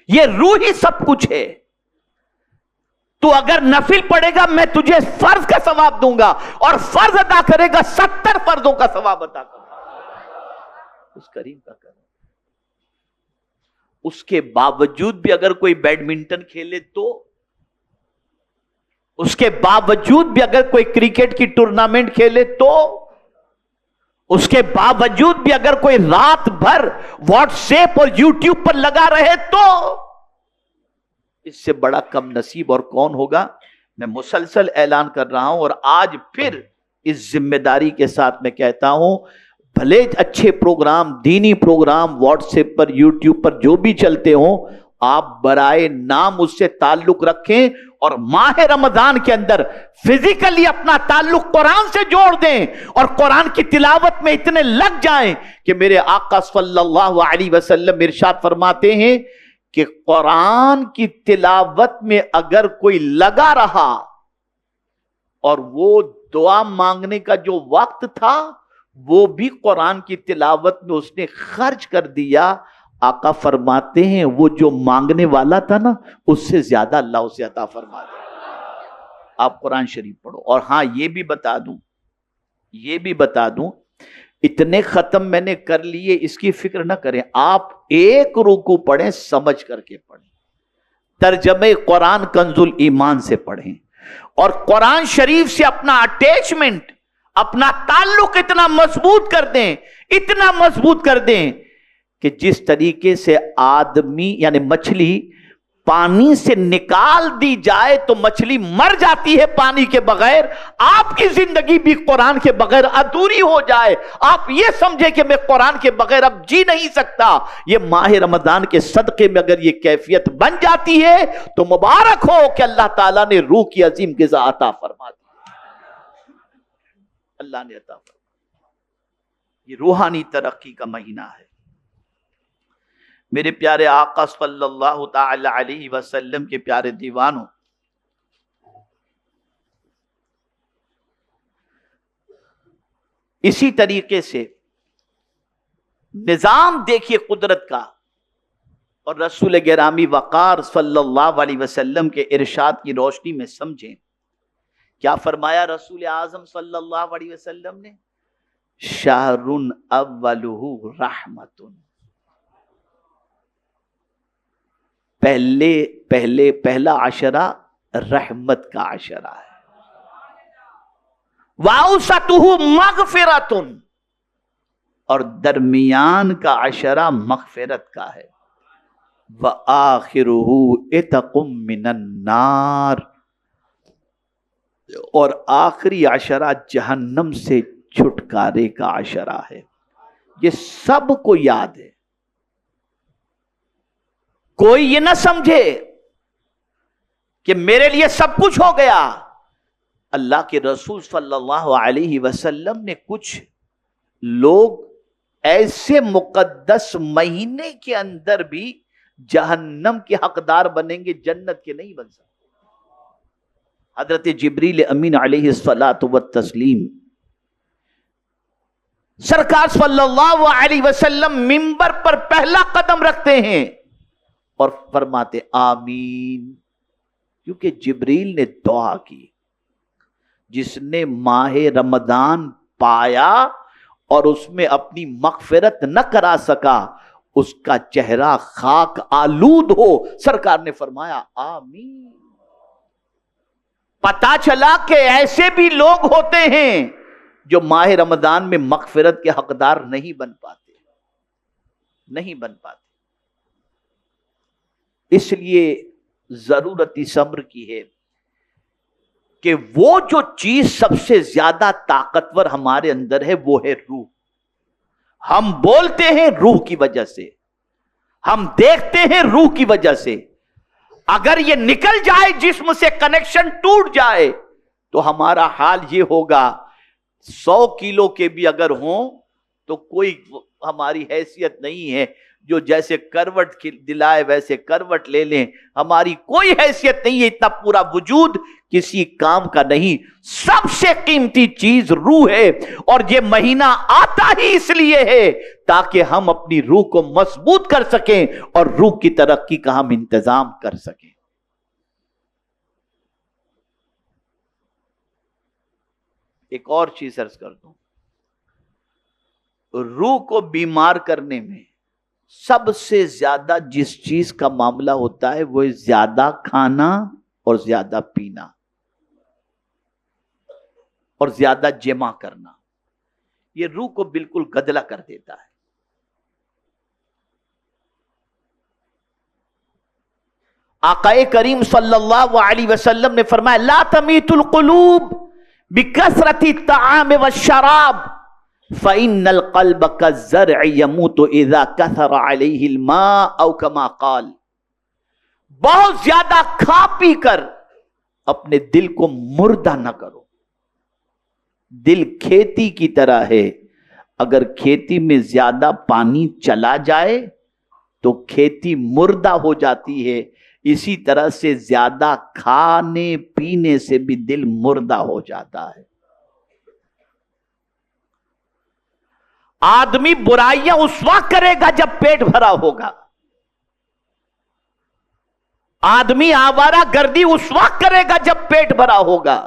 یہ روح ہی سب کچھ ہے. تو اگر نفل پڑھے گا میں تجھے فرض کا ثواب دوں گا، اور فرض ادا کرے گا 70 فرضوں کا ثواب ادا کروں گا. اس کریم کا کرم. اس کے باوجود بھی اگر کوئی بیڈمنٹن کھیلے تو، اس کے باوجود بھی اگر کوئی کرکٹ کی ٹورنامنٹ کھیلے تو، اس کے باوجود بھی اگر کوئی رات بھر واٹس ایپ اور یوٹیوب پر لگا رہے تو، اس سے بڑا کم نصیب اور کون ہوگا؟ میں مسلسل اعلان کر رہا ہوں، اور آج پھر اس ذمہ داری کے ساتھ میں کہتا ہوں، بھلے اچھے پروگرام، دینی پروگرام واٹس ایپ پر، یوٹیوب پر جو بھی چلتے ہوں، آپ برائے نام اس سے تعلق رکھیں اور ماہ رمضان کے اندر فزیکلی اپنا تعلق قرآن سے جوڑ دیں اور قرآن کی تلاوت میں اتنے لگ جائیں کہ میرے آقا صلی اللہ علیہ وسلم ارشاد فرماتے ہیں کہ قرآن کی تلاوت میں اگر کوئی لگا رہا اور وہ دعا مانگنے کا جو وقت تھا وہ بھی قرآن کی تلاوت میں اس نے خرچ کر دیا، آقا فرماتے ہیں وہ جو مانگنے والا تھا نا اس سے زیادہ اللہ اسے عطا فرما دے۔ آپ قرآن شریف پڑھو۔ اور ہاں یہ بھی بتا دوں اتنے ختم میں نے کر لیے اس کی فکر نہ کریں، آپ ایک رکوع پڑھیں سمجھ کر کے پڑھیں، ترجمہ قرآن کنز الایمان سے پڑھیں اور قرآن شریف سے اپنا اٹیچمنٹ، اپنا تعلق اتنا مضبوط کر دیں کہ جس طریقے سے آدمی یعنی مچھلی پانی سے نکال دی جائے تو مچھلی مر جاتی ہے پانی کے بغیر، آپ کی زندگی بھی قرآن کے بغیر ادھوری ہو جائے، آپ یہ سمجھے کہ میں قرآن کے بغیر اب جی نہیں سکتا، یہ ماہ رمضان کے صدقے میں اگر یہ کیفیت بن جاتی ہے تو مبارک ہو کہ اللہ تعالیٰ نے روح کی عظیم غذا عطا فرما دی، اللہ نے عطا فرما دی۔ یہ روحانی ترقی کا مہینہ ہے۔ میرے پیارے آقا صلی اللہ تعالی علیہ وسلم کے پیارے دیوانوں، اسی طریقے سے نظام دیکھیے قدرت کا، اور رسول گرامی وقار صلی اللہ علیہ وسلم کے ارشاد کی روشنی میں سمجھیں کیا فرمایا رسول اعظم صلی اللہ علیہ وسلم نے؟ شہر اولہ رحمت، پہلا عشرہ رحمت کا عشرہ ہے، وَأَوْسَطُهُ مَغْفِرَةٌ، اور درمیان کا عشرہ مغفرت کا ہے، وَآخِرُهُ عِتْقٌ مِّنَ النَّارِ، اور آخری عشرہ جہنم سے چھٹکارے کا عشرہ ہے۔ یہ سب کو یاد ہے، کوئی یہ نہ سمجھے کہ میرے لیے سب کچھ ہو گیا۔ اللہ کے رسول صلی اللہ علیہ وسلم نے کچھ لوگ ایسے مقدس مہینے کے اندر بھی جہنم کے حقدار بنیں گے، جنت کے نہیں بن سکتے۔ حضرت جبریل امین علیہ الصلاۃ والتسلیم سرکار صلی اللہ علیہ وسلم منبر پر پہلا قدم رکھتے ہیں اور فرماتے آمین، کیونکہ جبریل نے دعا کی، جس نے ماہ رمضان پایا اور اس میں اپنی مغفرت نہ کرا سکا اس کا چہرہ خاک آلود ہو، سرکار نے فرمایا آمین۔ پتا چلا کہ ایسے بھی لوگ ہوتے ہیں جو ماہ رمضان میں مغفرت کے حقدار نہیں بن پاتے۔ اس لیے ضرورت اس امر کی ہے کہ وہ جو چیز سب سے زیادہ طاقتور ہمارے اندر ہے وہ ہے روح۔ ہم بولتے ہیں روح کی وجہ سے، ہم دیکھتے ہیں روح کی وجہ سے، اگر یہ نکل جائے جسم سے، کنیکشن ٹوٹ جائے تو ہمارا حال یہ ہوگا 100 کلو کے بھی اگر ہوں تو کوئی ہماری حیثیت نہیں ہے، جو جیسے کروٹ دلائے ویسے کروٹ لے لیں، ہماری کوئی حیثیت نہیں ہے، اتنا پورا وجود کسی کام کا نہیں۔ سب سے قیمتی چیز روح ہے، اور یہ مہینہ آتا ہی اس لیے ہے تاکہ ہم اپنی روح کو مضبوط کر سکیں اور روح کی ترقی کا ہم انتظام کر سکیں۔ ایک اور چیز عرض کر دوں، روح کو بیمار کرنے میں سب سے زیادہ جس چیز کا معاملہ ہوتا ہے وہ زیادہ کھانا اور زیادہ پینا اور زیادہ جمع کرنا، یہ روح کو بالکل گدلا کر دیتا ہے۔ آقا کریم صلی اللہ علیہ وسلم نے فرمایا لا تمیت القلوب بکثرت الطعام والشراب فإن القلب كالزرع يموت إذا كثر عليه الماء او كما قال، بہت زیادہ کھا پی کر اپنے دل کو مردہ نہ کرو. دل کھیتی کی طرح ہے، اگر کھیتی میں زیادہ پانی چلا جائے تو کھیتی مردہ ہو جاتی ہے. اسی طرح سے زیادہ کھانے پینے سے بھی دل مردہ ہو جاتا ہے. آدمی برائیاں اس وقت کرے گا جب پیٹ بھرا ہوگا. آدمی آوارہ گردی اس وقت کرے گا جب پیٹ بھرا ہوگا،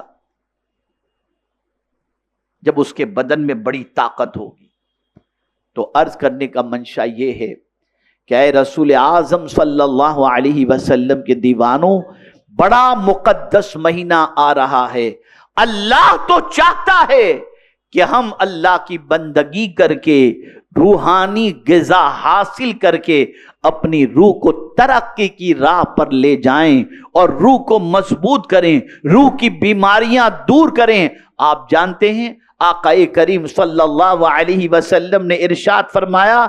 جب اس کے بدن میں بڑی طاقت ہوگی. تو عرض کرنے کا منشا یہ ہے کہ اے رسول اعظم صلی اللہ علیہ وسلم کے دیوانوں، بڑا مقدس مہینہ آ رہا ہے. اللہ تو چاہتا ہے کہ ہم اللہ کی بندگی کر کے، روحانی غذا حاصل کر کے اپنی روح کو ترقی کی راہ پر لے جائیں اور روح کو مضبوط کریں، روح کی بیماریاں دور کریں. آپ جانتے ہیں آقا کریم صلی اللہ علیہ وسلم نے ارشاد فرمایا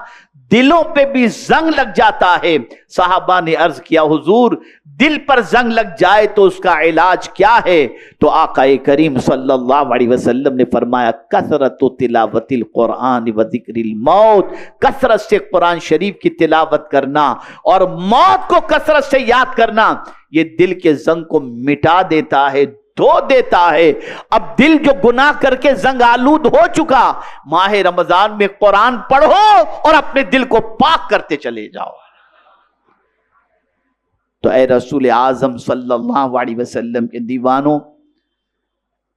دلوں پہ بھی زنگ لگ جاتا ہے. صحابہ نے عرض کیا حضور دل پر زنگ لگ جائے تو اس کا علاج کیا ہے؟ تو آقا کریم صلی اللہ علیہ وسلم نے فرمایا کثرت تلاوت القرآن و ذکر الموت، کثرت سے قرآن شریف کی تلاوت کرنا اور موت کو کثرت سے یاد کرنا، یہ دل کے زنگ کو مٹا دیتا ہے، دھو دیتا ہے. اب دل جو گناہ کر کے زنگ آلود ہو چکا، ماہ رمضان میں قرآن پڑھو اور اپنے دل کو پاک کرتے چلے جاؤ. تو اے رسول اعظم صلی اللہ علیہ وسلم کے دیوانوں،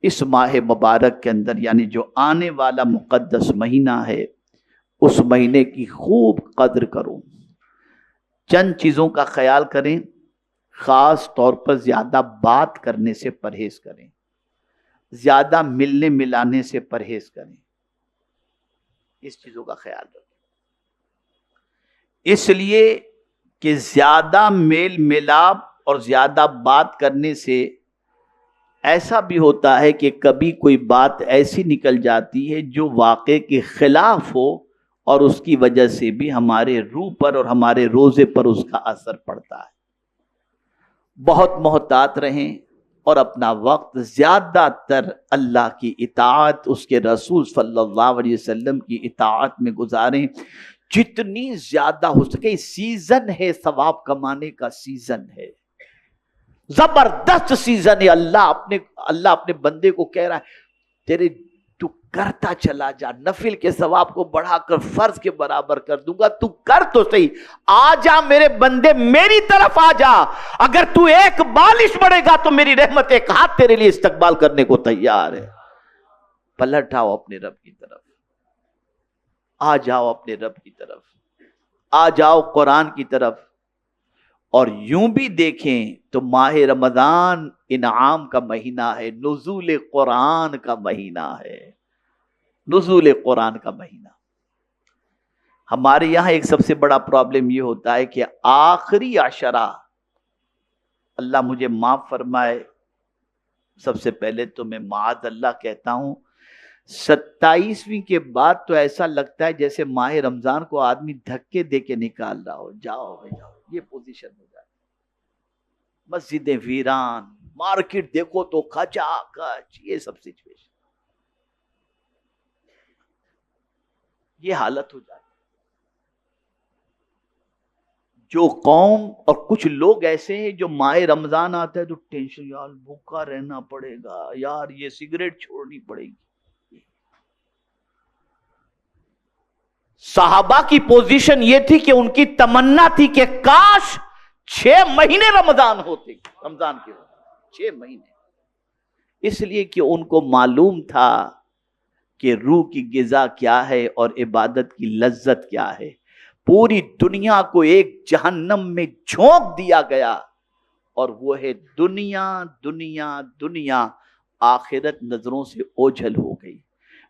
اس ماہ مبارک کے اندر یعنی جو آنے والا مقدس مہینہ ہے، اس مہینے کی خوب قدر کرو. چند چیزوں کا خیال کریں. خاص طور پر زیادہ بات کرنے سے پرہیز کریں، زیادہ ملنے ملانے سے پرہیز کریں. اس چیزوں کا خیال رکھیں، اس لیے کہ زیادہ میل ملاپ اور زیادہ بات کرنے سے ایسا بھی ہوتا ہے کہ کبھی کوئی بات ایسی نکل جاتی ہے جو واقعے کے خلاف ہو اور اس کی وجہ سے بھی ہمارے روح پر اور ہمارے روزے پر اس کا اثر پڑتا ہے. بہت محتاط رہیں اور اپنا وقت زیادہ تر اللہ کی اطاعت، اس کے رسول صلی اللہ علیہ وسلم کی اطاعت میں گزاریں جتنی زیادہ ہو سکے. سیزن ہے ثواب کمانے کا، سیزن ہے، زبردست سیزن ہے. اللہ اپنے بندے کو کہہ رہا ہے تو کرتا چلا جا، نفل کے ثواب کو بڑھا کر فرض کے برابر کر دوں گا، تو کر تو صحیح. آ جا میرے بندے، میری طرف آ جا. اگر تو ایک بالش بڑھے گا تو میری رحمت ایک ہاتھ تیرے لیے استقبال کرنے کو تیار ہے. پلٹ آؤ اپنے رب کی طرف، آ جاؤ اپنے رب کی طرف، آ جاؤ قرآن کی طرف. اور یوں بھی دیکھیں تو ماہ رمضان انعام کا مہینہ ہے، نزول قرآن کا مہینہ ہے، نزول قرآن کا مہینہ. ہمارے یہاں ایک سب سے بڑا پرابلم یہ ہوتا ہے کہ آخری عشرہ، اللہ مجھے معاف فرمائے، سب سے پہلے تو میں معاذ اللہ کہتا ہوں، 27ویں کے بعد تو ایسا لگتا ہے جیسے ماہ رمضان کو آدمی دھکے دے کے نکال رہا ہو. جاؤ جاؤ، یہ پوزیشن ہو جاتی. مسجدیں ویران، مارکیٹ دیکھو تو کھچا کھچ، یہ سب سچویشن، یہ حالت ہو جاتی. جو قوم اور کچھ لوگ ایسے ہیں جو ماہ رمضان آتا ہے تو ٹینشن، یار بھوکا رہنا پڑے گا، یار یہ سگریٹ چھوڑنی پڑے گی. صحابہ کی پوزیشن یہ تھی کہ ان کی تمنا تھی کہ کاش 6 مہینے رمضان ہوتے، رمضان کے 6 مہینے. اس لیے کہ ان کو معلوم تھا کہ روح کی غذا کیا ہے اور عبادت کی لذت کیا ہے. پوری دنیا کو ایک جہنم میں جھونک دیا گیا اور وہ ہے دنیا دنیا دنیا. آخرت نظروں سے اوجھل ہو گئی،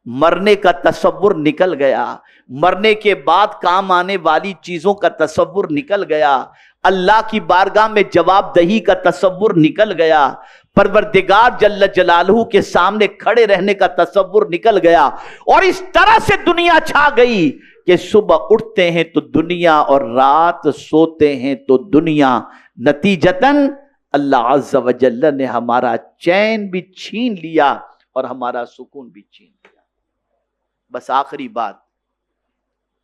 مرنے کا تصور نکل گیا، مرنے کے بعد کام آنے والی چیزوں کا تصور نکل گیا، اللہ کی بارگاہ میں جواب دہی کا تصور نکل گیا، پروردگار جل جلالہ کے سامنے کھڑے رہنے کا تصور نکل گیا. اور اس طرح سے دنیا چھا گئی کہ صبح اٹھتے ہیں تو دنیا اور رات سوتے ہیں تو دنیا. نتیجتاً اللہ عز و جل نے ہمارا چین بھی چھین لیا اور ہمارا سکون بھی چھین لیا۔ بس آخری بات،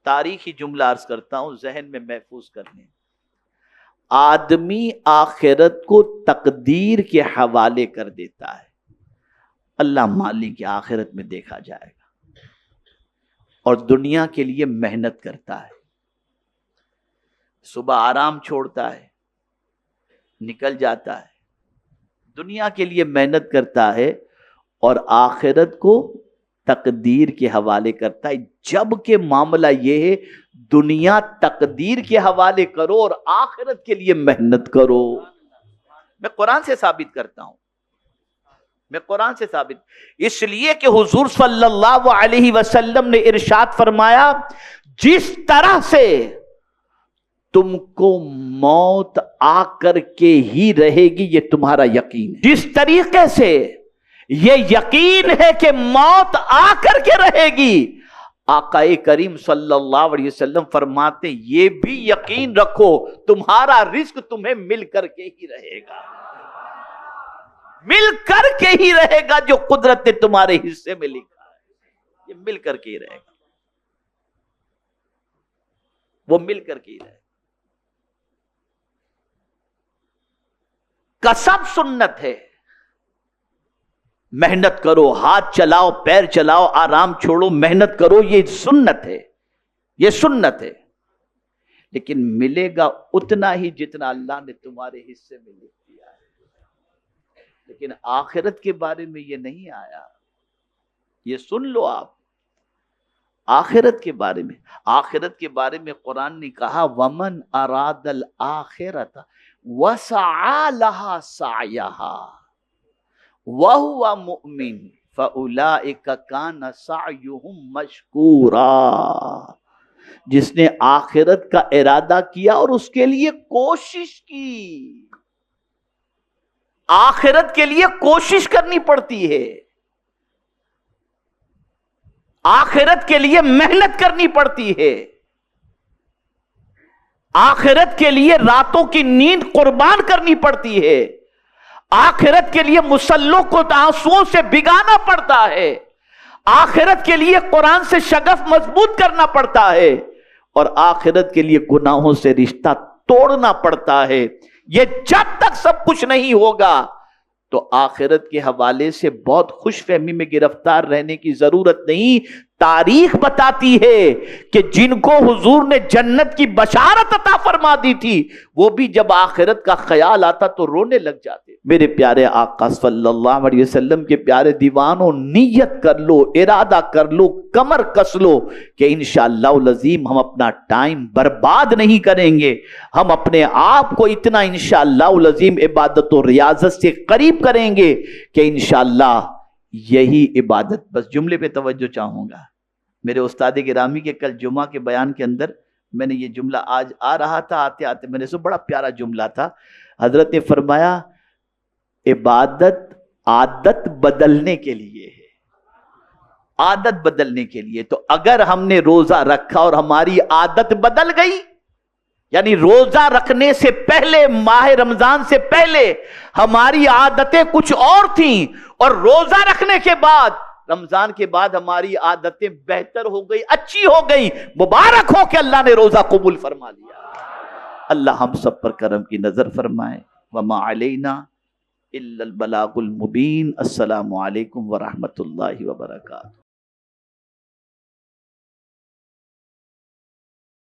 تاریخی جملہ عرض کرتا ہوں، ذہن میں محفوظ کر لیں۔ آدمی آخرت کو تقدیر کے حوالے کر دیتا ہے، اللہ مالک آخرت میں دیکھا جائے گا، اور دنیا کے لیے محنت کرتا ہے، صبح آرام چھوڑتا ہے، نکل جاتا ہے، دنیا کے لیے محنت کرتا ہے اور آخرت کو تقدیر کے حوالے کرتا ہے۔ جب کہ معاملہ یہ ہے دنیا تقدیر کے حوالے کرو اور آخرت کے لیے محنت کرو۔ میں قرآن سے ثابت کرتا ہوں، میں قرآن سے ثابت، اس لیے کہ حضور صلی اللہ علیہ وسلم نے ارشاد فرمایا، جس طرح سے تم کو موت آ کر کے ہی رہے گی یہ تمہارا یقین ہے، جس طریقے سے یہ یقین ہے کہ موت آ کر کے رہے گی، آقا کریم صلی اللہ علیہ وسلم فرماتے یہ بھی یقین رکھو تمہارا رزق تمہیں مل کر کے ہی رہے گا، مل کر کے ہی رہے گا، جو قدرت نے تمہارے حصے میں لکھا ہے یہ مل کر کے ہی رہے گا، وہ مل کر کے ہی رہے گا۔ کسب سنت ہے، محنت کرو، ہاتھ چلاؤ، پیر چلاؤ، آرام چھوڑو، محنت کرو، یہ سنت ہے، یہ سنت ہے، لیکن ملے گا اتنا ہی جتنا اللہ نے تمہارے حصے میں لکھ دیا ہے۔ لیکن آخرت کے بارے میں یہ نہیں آیا، یہ سن لو آپ، آخرت کے بارے میں، آخرت کے بارے میں قرآن نے کہا وَمَنْ أَرَادَ الْآخِرَةَ وَسَعَى لَهَا سَعْيَهَا وَهُوَ مُؤْمِنٌ فَأُولَئِكَ كَانَ سَعْيُهُمْ مَشْكُورًا، جس نے آخرت کا ارادہ کیا اور اس کے لیے کوشش کی، آخرت کے لیے کوشش کرنی پڑتی ہے، آخرت کے لیے محنت کرنی پڑتی ہے، آخرت کے لیے راتوں کی نیند قربان کرنی پڑتی ہے، آخرت کے لیے مسلوں کو آنسوؤں سے بھگانا پڑتا ہے، آخرت کے لیے قرآن سے شغف مضبوط کرنا پڑتا ہے، اور آخرت کے لیے گناہوں سے رشتہ توڑنا پڑتا ہے۔ یہ جب تک سب کچھ نہیں ہوگا تو آخرت کے حوالے سے بہت خوش فہمی میں گرفتار رہنے کی ضرورت نہیں۔ تاریخ بتاتی ہے کہ جن کو حضور نے جنت کی بشارت عطا فرما دی تھی وہ بھی جب آخرت کا خیال آتا تو رونے لگ جاتے۔ میرے پیارے آقا صلی اللہ علیہ وسلم کے پیارے دیوانوں، نیت کر لو، ارادہ کر لو، کمر کس لو کہ انشاءاللہ العظیم ہم اپنا ٹائم برباد نہیں کریں گے، ہم اپنے آپ کو اتنا انشاءاللہ العظیم عبادت و ریاضت سے قریب کریں گے کہ انشاءاللہ یہی عبادت۔ بس جملے پہ توجہ چاہوں گا، میرے استاد گرامی کے کل جمعہ کے بیان کے اندر میں نے یہ جملہ آج آ رہا تھا، آتے آتے میں نے سو بڑا پیارا جملہ تھا، حضرت نے فرمایا عبادت عادت بدلنے کے لیے ہے، عادت بدلنے کے لیے۔ تو اگر ہم نے روزہ رکھا اور ہماری عادت بدل گئی، یعنی روزہ رکھنے سے پہلے، ماہ رمضان سے پہلے ہماری عادتیں کچھ اور تھیں، اور روزہ رکھنے کے بعد، رمضان کے بعد ہماری عادتیں بہتر ہو گئی، اچھی ہو گئی، مبارک ہو کہ اللہ نے روزہ قبول فرما لیا۔ اللہ ہم سب پر کرم کی نظر فرمائے۔ وما علینا الا البلاغ المبین۔ السلام علیکم ورحمۃ اللہ وبرکاتہ۔